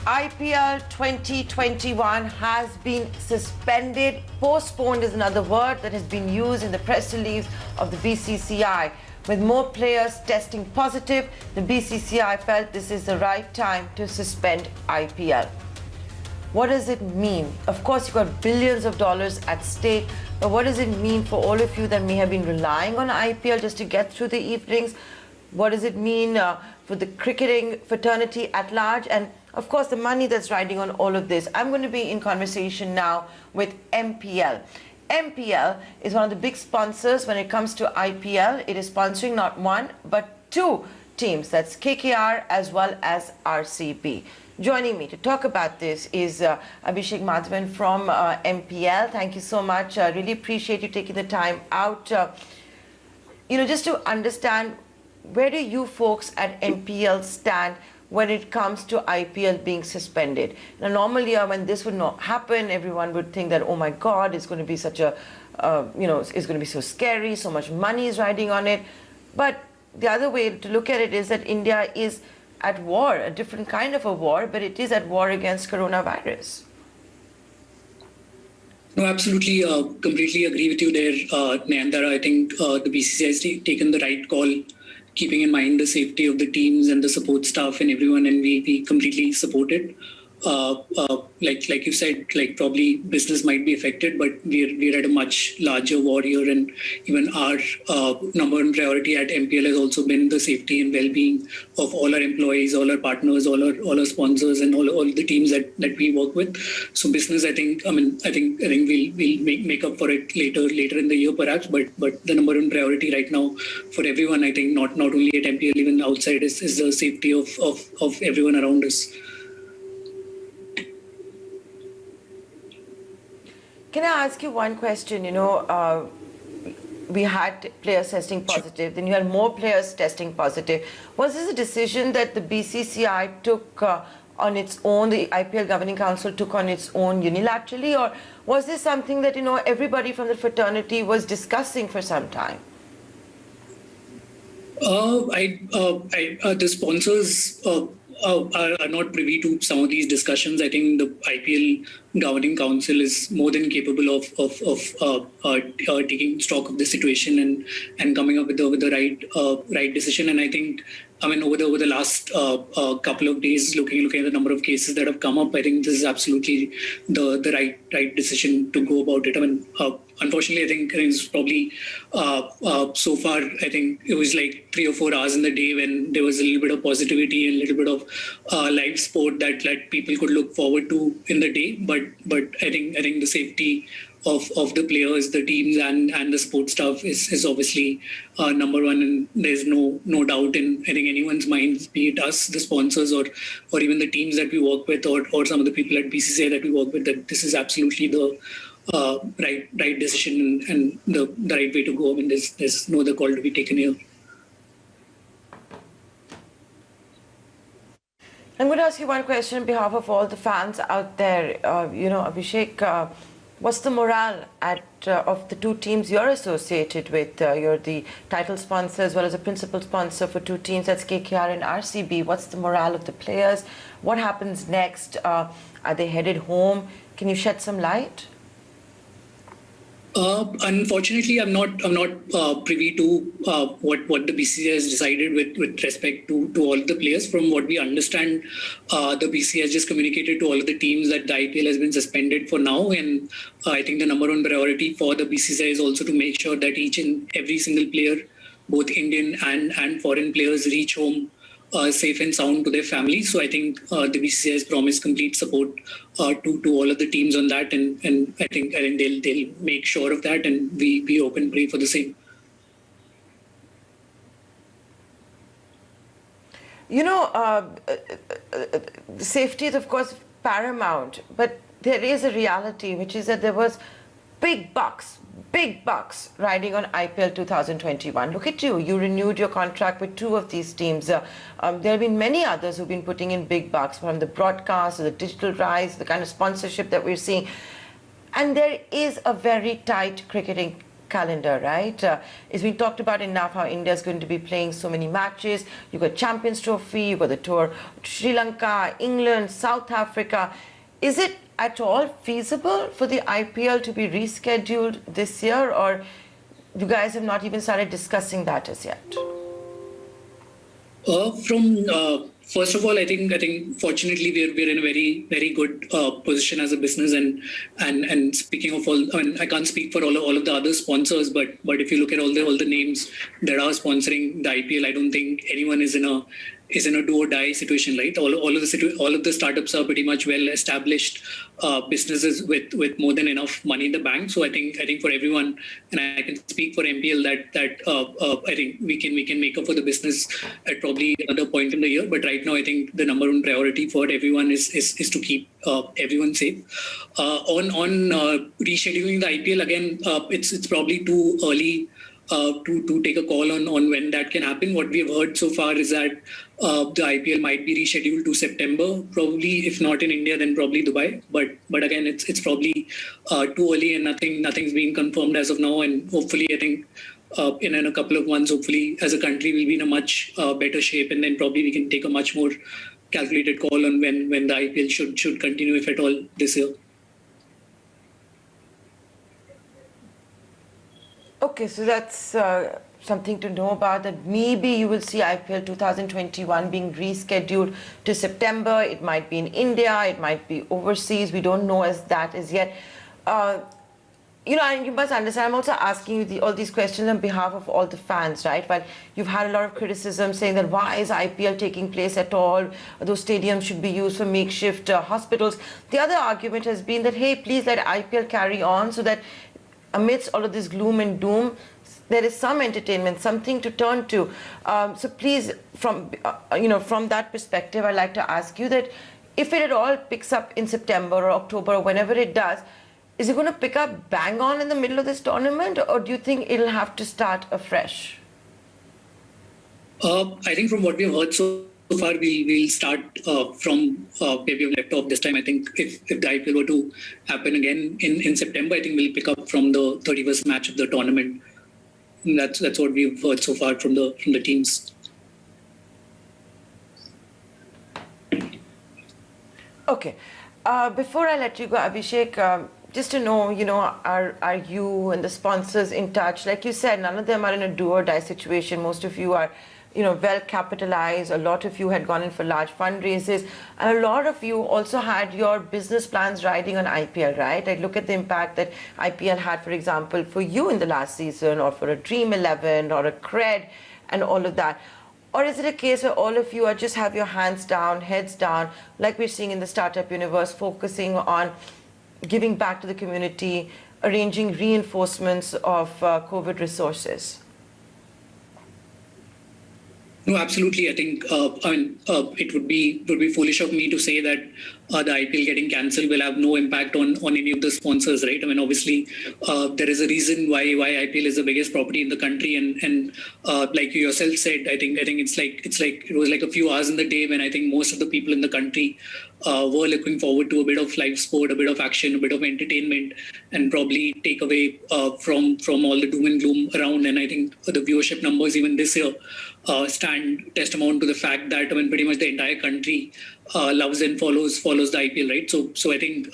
IPL 2021 has been suspended. Postponed is another word that has been used in the press release of the BCCI. With more players testing positive, the BCCI felt this is the right time to suspend IPL. What does it mean? Of course, you've got billions of dollars at stake, but what does it mean for all of you that may have been relying on IPL just to get through the evenings? What does it mean for the cricketing fraternity at large? And of course, the money that's riding on all of this. I'm going to be in conversation now with MPL. MPL is one of the big sponsors when it comes to IPL. It is sponsoring not one, but two teams. That's KKR as well as RCB. Joining me to talk about this is Abhishek Madhavan from MPL. Thank you so much. I really appreciate you taking the time out. Just to understand, where do you folks at MPL stand when it comes to IPL being suspended? Now, normally when this would not happen, everyone would think that, oh my God, it's going to be such a, it's going to be so scary, so much money is riding on it. But the other way to look at it is that India is at war, a different kind of a war, but it is at war against coronavirus. No, absolutely, completely agree with you there, Nayandara. I think the BCCI has taken the right call, keeping in mind the safety of the teams and the support staff and everyone, and we completely support it. Like you said, probably business might be affected, but we're at a much larger war here, and even our number one priority at MPL has also been the safety and well-being of all our employees, all our partners, all our sponsors, and all the teams that we work with. So business, I think we'll make up for it later in the year perhaps, but the number one priority right now for everyone, I think not only at MPL, even outside, is the safety of everyone around us. Can I ask you one question? We had players testing positive, then you had more players testing positive. Was this a decision that the BCCI took on its own, the IPL Governing Council took on its own unilaterally, or was this something that, everybody from the fraternity was discussing for some time? The sponsors are not privy to some of these discussions. I think the IPL Governing Council is more than capable of taking stock of the situation and coming up with the right decision. And I think, over the last couple of days, looking at the number of cases that have come up, I think this is absolutely the right decision to go about it. Unfortunately, I think it's probably so far, I think it was like 3 or 4 hours in the day when there was a little bit of positivity and a little bit of live sport that people could look forward to in the day. But I think the safety of the players, the teams, and the support staff is obviously number one, and there's no doubt in anyone's minds, be it us, the sponsors, or even the teams that we work with, or some of the people at BCCI that we work with, that this is absolutely the right decision and the right way to go. There's no other call to be taken here. I'm going to ask you one question on behalf of all the fans out there. Abhishek, what's the morale of the two teams you're associated with? You're the title sponsor as well as a principal sponsor for two teams, that's KKR and RCB. What's the morale of the players? What happens next? Are they headed home? Can you shed some light? Unfortunately, I'm not privy to what the BCCI has decided with respect to all the players. From what we understand, the BCCI has just communicated to all of the teams that the IPL has been suspended for now, and I think the number one priority for the BCCI is also to make sure that each and every single player, both Indian and foreign players, reach home safe and sound to their families. So I think the BCCI has promised complete support to all of the teams on that, and I think they'll make sure of that, and we hope and pray for the same. Safety is of course paramount, but there is a reality, which is that there was big bucks riding on IPL 2021. Look at you. You renewed your contract with two of these teams. There have been many others who've been putting in big bucks, from the broadcast to the digital rights, the kind of sponsorship that we're seeing. And there is a very tight cricketing calendar, right? It's been talked about enough how India is going to be playing so many matches. You've got Champions Trophy, you've got the tour, Sri Lanka, England, South Africa. Is it at all feasible for the IPL to be rescheduled this year, or you guys have not even started discussing that as yet? First of all, I think fortunately we're in a very good position as a business, and speaking of all, I mean, I can't speak for all of the other sponsors, but if you look at all the names that are sponsoring the IPL, I don't think anyone is in a do or die situation, right? All of the startups are pretty much well established businesses with more than enough money in the bank. So I think for everyone, and I can speak for MPL that I think we can make up for the business at probably another point in the year. But right now, I think the number one priority for everyone is to keep everyone safe. On rescheduling the IPL again, it's probably too early to take a call on when that can happen. What we have heard so far is that the IPL might be rescheduled to September, probably. If not in India, then probably Dubai. But again, it's probably too early, and nothing's been confirmed as of now. And hopefully, I think in a couple of months, hopefully, as a country, we'll be in a much better shape, and then probably we can take a much more calculated call on when the IPL should continue, if at all, this year. Okay, so that's something to know about, that maybe you will see IPL 2021 being rescheduled to September. It might be in India, it might be overseas. We don't know as that is yet. You know, and you must understand, I'm also asking you all these questions on behalf of all the fans, right? But you've had a lot of criticism saying that why is IPL taking place at all? Those stadiums should be used for makeshift hospitals. The other argument has been that, hey, please let IPL carry on so that amidst all of this gloom and doom, there is some entertainment, something to turn to. So please, from that perspective, I'd like to ask you that if it at all picks up in September or October or whenever it does, is it going to pick up bang on in the middle of this tournament, or do you think it'll have to start afresh? I think from what we've heard so far, we'll start from where we've left off this time. I think if the IPL were to happen again in September, I think we'll pick up from the 31st match of the tournament. And that's what we've heard so far from the teams. Okay. Before I let you go, Abhishek, just to know, are you and the sponsors in touch? Like you said, none of them are in a do or die situation. Most of you are well capitalized. A lot of you had gone in for large fundraisers, and a lot of you also had your business plans riding on IPL, right? Like, look at the impact that IPL had, for example, for you in the last season, or for a Dream 11 or a Cred and all of that. Or is it a case where all of you are just have your hands down, heads down, like we're seeing in the startup universe, focusing on giving back to the community, arranging reinforcements of COVID resources? No, absolutely. I think it would be foolish of me to say that the IPL getting cancelled will have no impact on any of the sponsors, right? I mean, obviously, there is a reason why IPL is the biggest property in the country, and like you yourself said, I think it was like a few hours in the day when I think most of the people in the country were looking forward to a bit of live sport, a bit of action, a bit of entertainment, and probably take away from all the doom and gloom around. And I think the viewership numbers even this year stand testament to the fact that pretty much the entire country loves and follows the IPL, right? So I think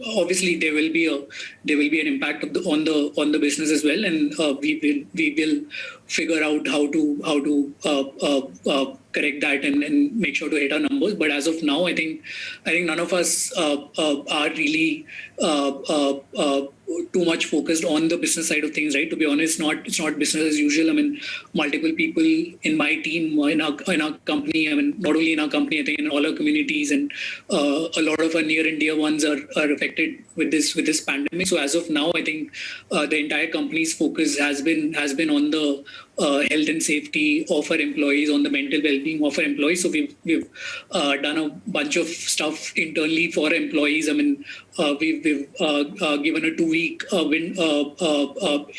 obviously there will be an impact on the business as well, and we will figure out how to correct that and make sure to hit our numbers. But as of now, I think none of us are really too much focused on the business side of things, right? To be honest, it's not business as usual. I mean, multiple people in my team, in our company, not only in our company, I think in all our communities, and a lot of our near and dear ones are affected with this pandemic. So as of now, I think the entire company's focus has been on the health and safety of our employees, on the mental well-being of our employees. So we've done a bunch of stuff internally for our employees. I mean, we've given a 2-week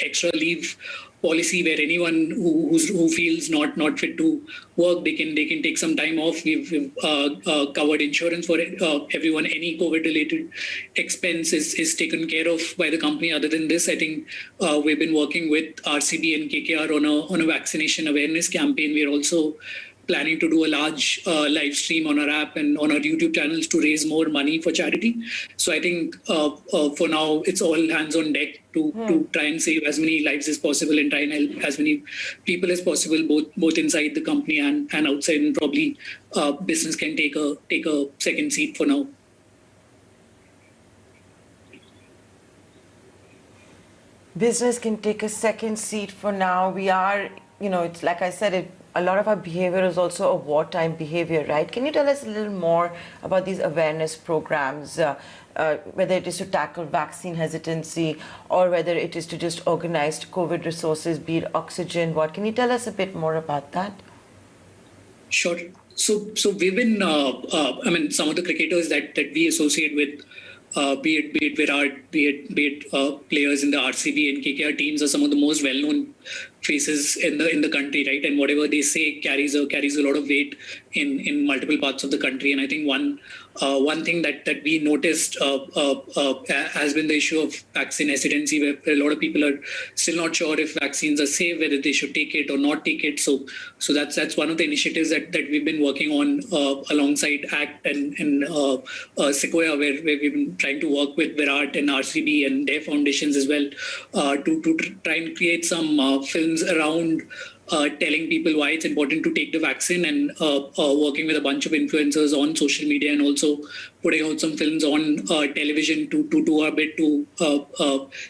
extra leave policy where anyone who feels not fit to work, they can take some time off. We've covered insurance for everyone. Any COVID related expense is taken care of by the company. Other than this, I think we've been working with RCB and KKR on a vaccination awareness campaign. We're also planning to do a large live stream on our app and on our YouTube channels to raise more money for charity. So I think for now, it's all hands on deck to try and save as many lives as possible and try and help as many people as possible, both inside the company and outside. And probably business can take a second seat for now. Business can take a second seat for now. We are, it's like I said, a lot of our behavior is also a wartime behavior, right? Can you tell us a little more about these awareness programs, whether it is to tackle vaccine hesitancy or whether it is to just organize COVID resources, be it oxygen? What can you tell us a bit more about that? Sure. So we've been, some of the cricketers that we associate with, be it Virat, be it players in the RCB and KKR teams, are some of the most well-known faces in the country, right? And whatever they say carries a lot of weight in multiple parts of the country. And I think one thing that we noticed has been the issue of vaccine hesitancy, where a lot of people are still not sure if vaccines are safe, whether they should take it or not take it. So that's one of the initiatives that we've been working on alongside ACT and Sequoia, where we've been trying to work with Virat and RCB and their foundations as well to try and create some films around telling people why it's important to take the vaccine, and working with a bunch of influencers on social media, and also putting out some films on television to do our bit to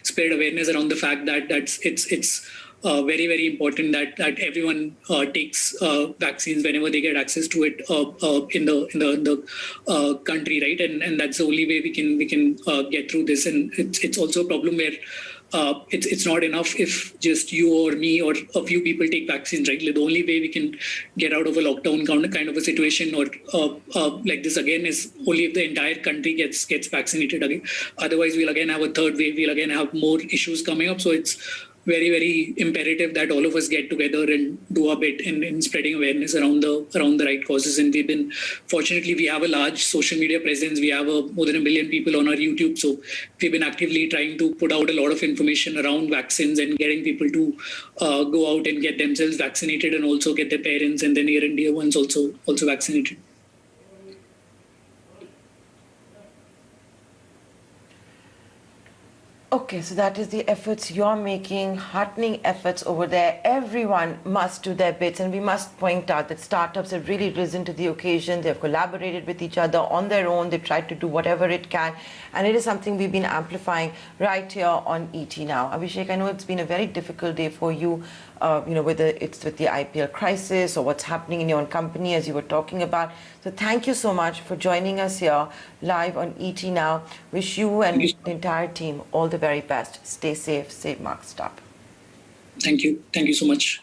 spread awareness around the fact that it's very, very important that everyone takes vaccines whenever they get access to it in the country, right? And that's the only way we can get through this. And it's also a problem where it's not enough if just you or me or a few people take vaccines, right? The only way we can get out of a lockdown kind of a situation or like this again is only if the entire country gets vaccinated again. Otherwise, we'll again have a third wave. We'll again have more issues coming up. So it's very, very imperative that all of us get together and do our bit in spreading awareness around the right causes. And fortunately, we have a large social media presence. We have more than 1 million people on our YouTube. So we've been actively trying to put out a lot of information around vaccines and getting people to go out and get themselves vaccinated, and also get their parents and their near and dear ones also vaccinated. Okay, so that is the efforts you're making, heartening efforts over there. Everyone must do their bits, and we must point out that startups have really risen to the occasion. They've collaborated with each other on their own. They've tried to do whatever it can, and it is something we've been amplifying right here on ET Now. Abhishek, I know it's been a very difficult day for you, whether it's with the IPL crisis or what's happening in your own company, as you were talking about. So thank you so much for joining us here live on ET Now. Wish you and the entire team all the very best. Stay safe, stay marked up. Thank you. Thank you so much.